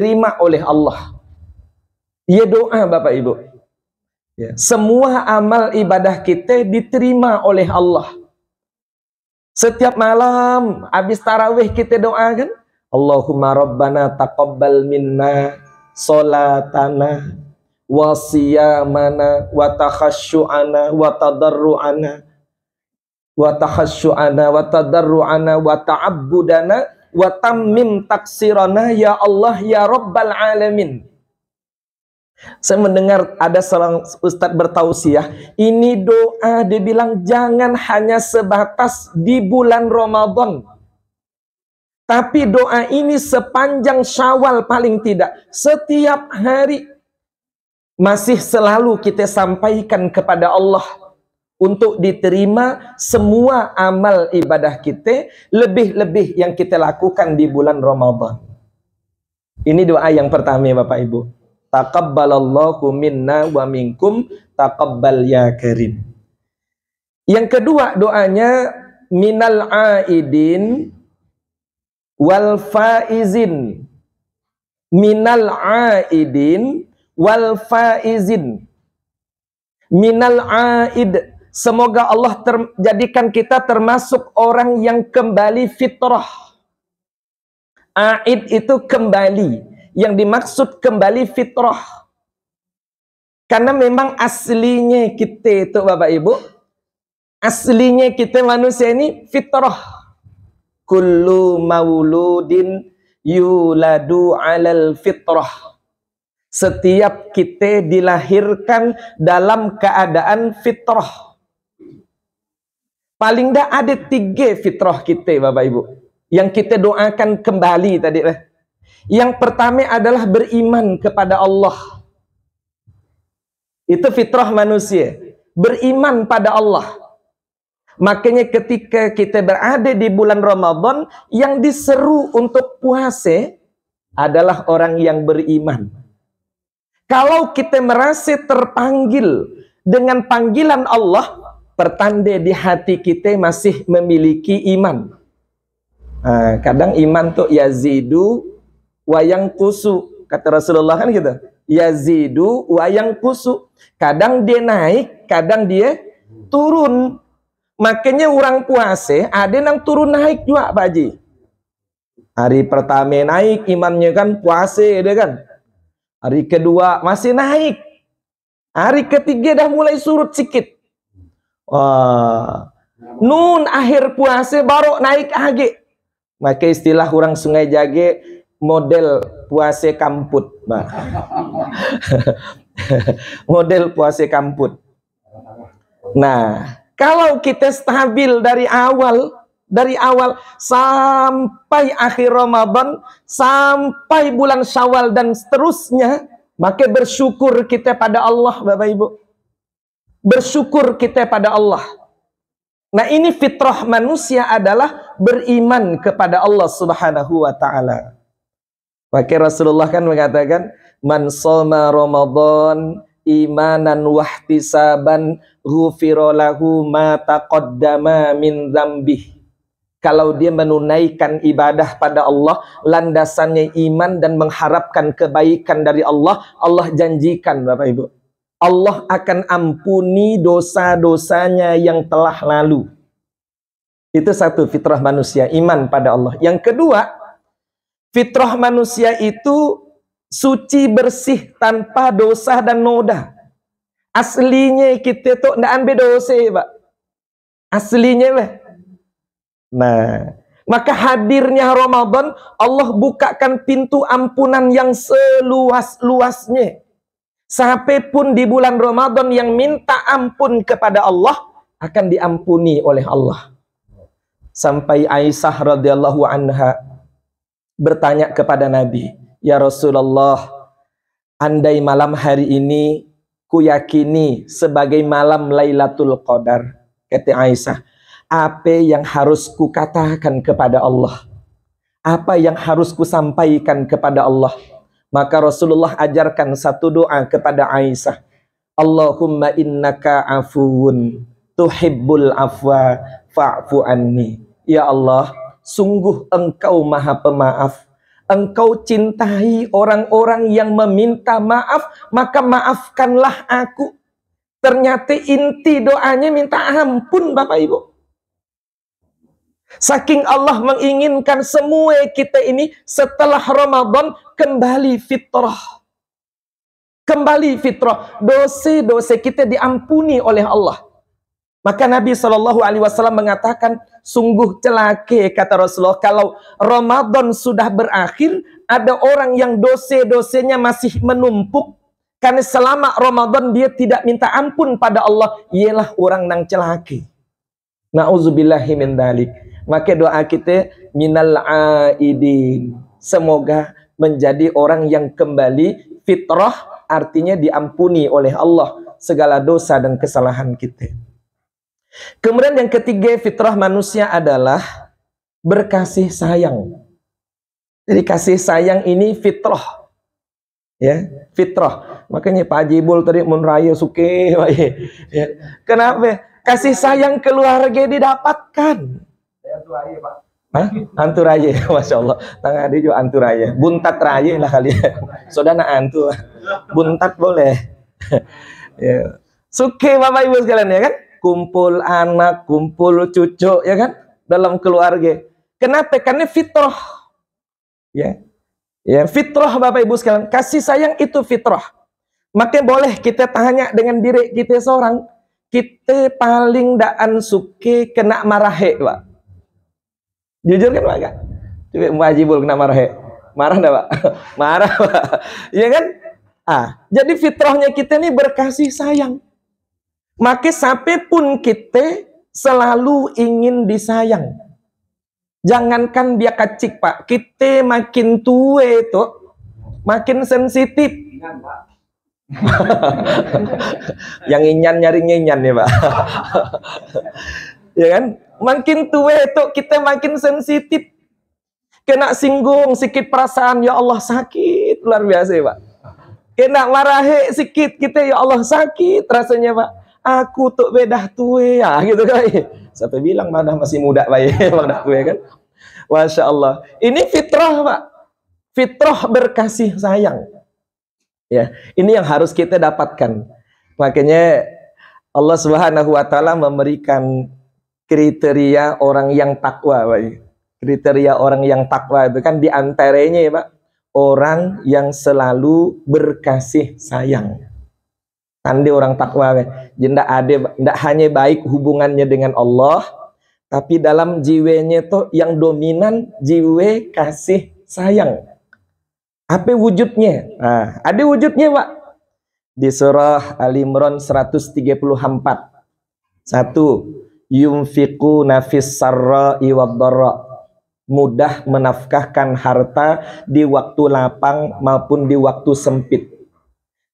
diterima oleh Allah. Ya doa Bapak Ibu. Ya. Semua amal ibadah kita diterima oleh Allah. Setiap malam habis tarawih kita doakan, Allahumma rabbana taqabbal minna sholatana wa siyamana wa takhasyu'ana wa tadarru'ana wa takhasyu'ana wa tadarru'ana wa ta'abbudana wa tammim taksirana ya Allah ya Rabbal Alamin. Saya mendengar ada seorang ustadz bertausiah, ini doa dia bilang jangan hanya sebatas di bulan Ramadan. Tapi doa ini sepanjang Syawal paling tidak. Setiap hari masih selalu kita sampaikan kepada Allah untuk diterima semua amal ibadah kita, lebih-lebih yang kita lakukan di bulan Ramadan. Ini doa yang pertama Bapak Ibu. Taqabbalallahu minna wa minkum taqabbal ya karim. Yang kedua doanya minal aidin wal faizin. Minal aidin wal faizin. Minal aid. Semoga Allah jadikan kita termasuk orang yang kembali fitrah. Aid itu kembali. Yang dimaksud kembali fitrah. Karena memang aslinya kita itu Bapak Ibu, aslinya kita manusia ini fitrah. Kullu mauludin yuladu alal fitrah. Setiap kita dilahirkan dalam keadaan fitrah. Paling tidak ada 3 fitrah kita Bapak Ibu, yang kita doakan kembali tadi. Yang pertama adalah beriman kepada Allah. Itu fitrah manusia. Beriman pada Allah. Makanya ketika kita berada di bulan Ramadan, yang diseru untuk puasa adalah orang yang beriman. Kalau kita merasa terpanggil dengan panggilan Allah, pertanda di hati kita masih memiliki iman. Kadang iman tuh yazidu wayang kusu, kata Rasulullah kan gitu. Yazidu wayang kusu. Kadang dia naik, kadang dia turun. Makanya orang puasa ada yang turun naik juga Pak Haji. Hari pertama naik imannya kan puasa dia kan. Hari kedua masih naik. Hari ketiga dah mulai surut sedikit. Nun akhir puasa baru naik lagi. Maka istilah orang Sungai Jage model puasa kamput. Model puasa kamput. Nah, kalau kita stabil dari awal sampai akhir Ramadan, sampai bulan Syawal dan seterusnya, maka bersyukur kita pada Allah Bapak Ibu. Bersyukur kita pada Allah. Nah, ini fitrah manusia adalah beriman kepada Allah Subhanahu wa taala. Maka Rasulullah kan mengatakan, man shoma Ramadan imanan wahtisaban ghufira lahu ma taqaddama min dzambih. Kalau dia menunaikan ibadah pada Allah, landasannya iman dan mengharapkan kebaikan dari Allah, Allah janjikan Bapak Ibu, Allah akan ampuni dosa-dosanya yang telah lalu. Itu satu fitrah manusia, iman pada Allah. Yang kedua, fitrah manusia itu suci bersih tanpa dosa dan noda. Aslinya kita tuh ndak ambil dosa, Pak. Aslinya, Pak. Nah, maka hadirnya Ramadan, Allah bukakan pintu ampunan yang seluas-luasnya. Sampai pun di bulan Ramadan yang minta ampun kepada Allah akan diampuni oleh Allah. Sampai Aisyah radhiyallahu anha bertanya kepada Nabi, "Ya Rasulullah, andai malam hari ini ku yakini sebagai malam Lailatul Qadar," kata Aisyah, apa yang harus ku katakan kepada Allah? Apa yang harus ku sampaikan kepada Allah? Maka Rasulullah ajarkan satu doa kepada Aisyah. Allahumma innaka afuwun tuhibbul afwa fa'fu anni. Ya Allah, sungguh engkau maha pemaaf, engkau cintai orang-orang yang meminta maaf, maka maafkanlah aku. Ternyata inti doanya minta ampun, Bapak Ibu. Saking Allah menginginkan semua kita ini setelah Ramadan kembali fitrah. Kembali fitrah. Dosa-dosa kita diampuni oleh Allah. Maka Nabi SAW mengatakan, sungguh celaka, kata Rasulullah, kalau Ramadan sudah berakhir, ada orang yang dosa-dosanya masih menumpuk, karena selama Ramadan dia tidak minta ampun pada Allah, ialah orang nang celaka. Na'udzubillahi min dzalik. Maka doa kita, minal aidin, semoga menjadi orang yang kembali fitrah, artinya diampuni oleh Allah segala dosa dan kesalahan kita. Kemudian yang ketiga, fitrah manusia adalah berkasih sayang. Jadi kasih sayang ini fitrah, ya, fitrah. Makanya Pak Jibul tadi mun raya suke, ya. Kenapa? Kasih sayang keluarga didapatkan. Antu raya, Pak. Hah? Antu raya, masya Allah. Tengah dia juga antu raya. Buntat raya lah kalian. Saudara antu, buntat boleh. Ya. Suke Bapak Ibu sekalian, ya kan? Kumpul anak, kumpul cucu, ya kan, dalam keluarga. Kenapa? Karena fitrah, ya, ya, fitrah Bapak Ibu sekalian. Kasih sayang itu fitrah. Maka boleh kita tanya dengan diri kita seorang, kita paling daan suke kena marahe, Pak. Jujur kan, Pak? Coba Mbak Jibul kena marahe, marah enggak, Pak? Marah, Pak. Ya kan? Jadi fitrahnya kita ini berkasih sayang. Maka sampai pun kita selalu ingin disayang. Jangankan dia kacik, Pak. Kita makin tua itu makin sensitif. Yang inyan nyari nginyan ya, Pak. Ya kan? Makin tua itu kita makin sensitif. Kena singgung sedikit perasaan, ya Allah sakit luar biasa ya, Pak. Kena marahe sedikit kita, ya Allah sakit rasanya, Pak. Aku tuh bedah tue ya, gitu kan. Sampai bilang mana masih muda, Pak, ya, dah tue kan. Masya Allah. Ini fitrah, Pak. Fitrah berkasih sayang. Ya, ini yang harus kita dapatkan. Makanya Allah Subhanahu wa taala memberikan kriteria orang yang takwa, Pak. Kriteria orang yang takwa itu kan diantaranya, ya, Pak, orang yang selalu berkasih sayang. Tanda orang takwa, tidak ada, tidak hanya baik hubungannya dengan Allah, tapi dalam jiwanya itu yang dominan jiwa kasih sayang. Apa wujudnya? Ada wujudnya, Pak. Di surah Al-Imran 134. 1. Yunfiquna fis sarra'i wad dharra. Mudah menafkahkan harta di waktu lapang maupun di waktu sempit.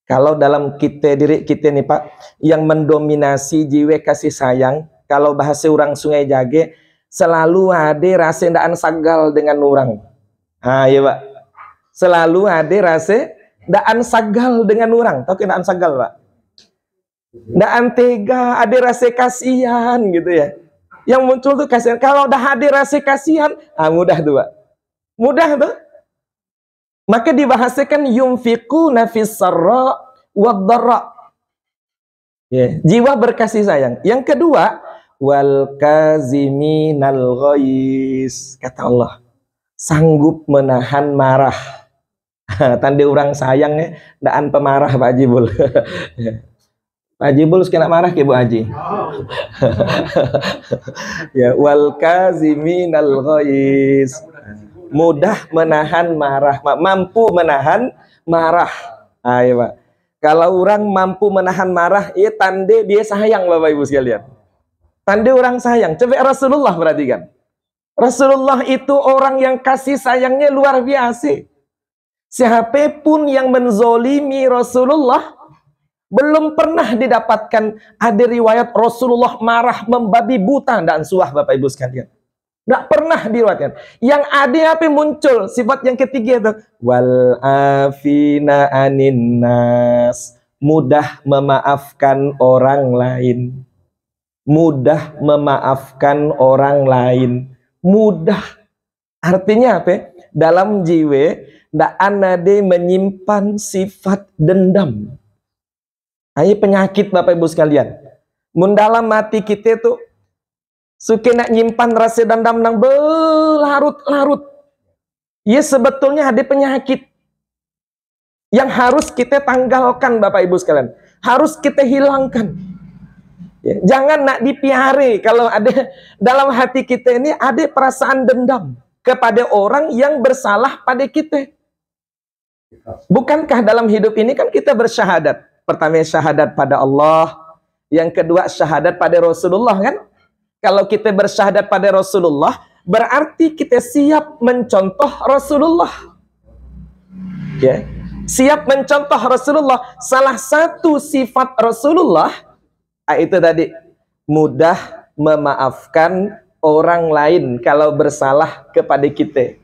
Kalau dalam diri kita nih, Pak, yang mendominasi jiwa kasih sayang, kalau bahasa orang Sungai Jage, selalu ada rasa ndaan sagal dengan orang. Ya, Pak. Selalu ada rasa ndaan sagal dengan orang. Tahu ndaan sagal, Pak? Ndaan tega, ada rasa kasihan gitu ya. Yang muncul tuh kasihan. Kalau udah ada rasa kasihan, mudah tuh, Pak. Mudah tuh. Maka dibahasakan yunfiquna fis sarra wad dharra. Ya, jiwa berkasih sayang. Yang kedua, wal kaziminal ghais. Kata Allah, sanggup menahan marah. Tanda orang sayang ya, daan pemarah Pak Jibul. Pak Jibul kena marah ke Bu Haji. Ya, wal kaziminal ghais. Mudah menahan marah, mampu menahan marah. Ayo, Pak. Kalau orang mampu menahan marah, ya tanda dia sayang, Bapak Ibu sekalian. Tanda orang sayang. Coba Rasulullah perhatikan. Rasulullah itu orang yang kasih sayangnya luar biasa. Siapapun yang menzolimi Rasulullah, belum pernah didapatkan ada riwayat Rasulullah marah membabi buta dan suah, Bapak Ibu sekalian. Nggak pernah diriwayatkan. Yang ada apa muncul sifat yang ketiga itu, wal afina anin nas, mudah memaafkan orang lain. Mudah memaafkan orang lain. Mudah. Artinya apa? dalam jiwa ndak anade menyimpan sifat dendam. Ini penyakit Bapak Ibu sekalian. Mun dalam hati kita tuh suka nak nyimpan rasa dendam nang berlarut-larut. Ya sebetulnya ada penyakit yang harus kita tanggalkan Bapak Ibu sekalian. Harus kita hilangkan. Ya, jangan nak dipiare kalau ada dalam hati kita ini ada perasaan dendam kepada orang yang bersalah pada kita. Bukankah dalam hidup ini kan kita bersyahadat? Pertama syahadat pada Allah, yang kedua syahadat pada Rasulullah kan? Kalau kita bersyahadat pada Rasulullah, berarti kita siap mencontoh Rasulullah. Ya, siap mencontoh Rasulullah. Salah satu sifat Rasulullah itu tadi, mudah memaafkan orang lain kalau bersalah kepada kita.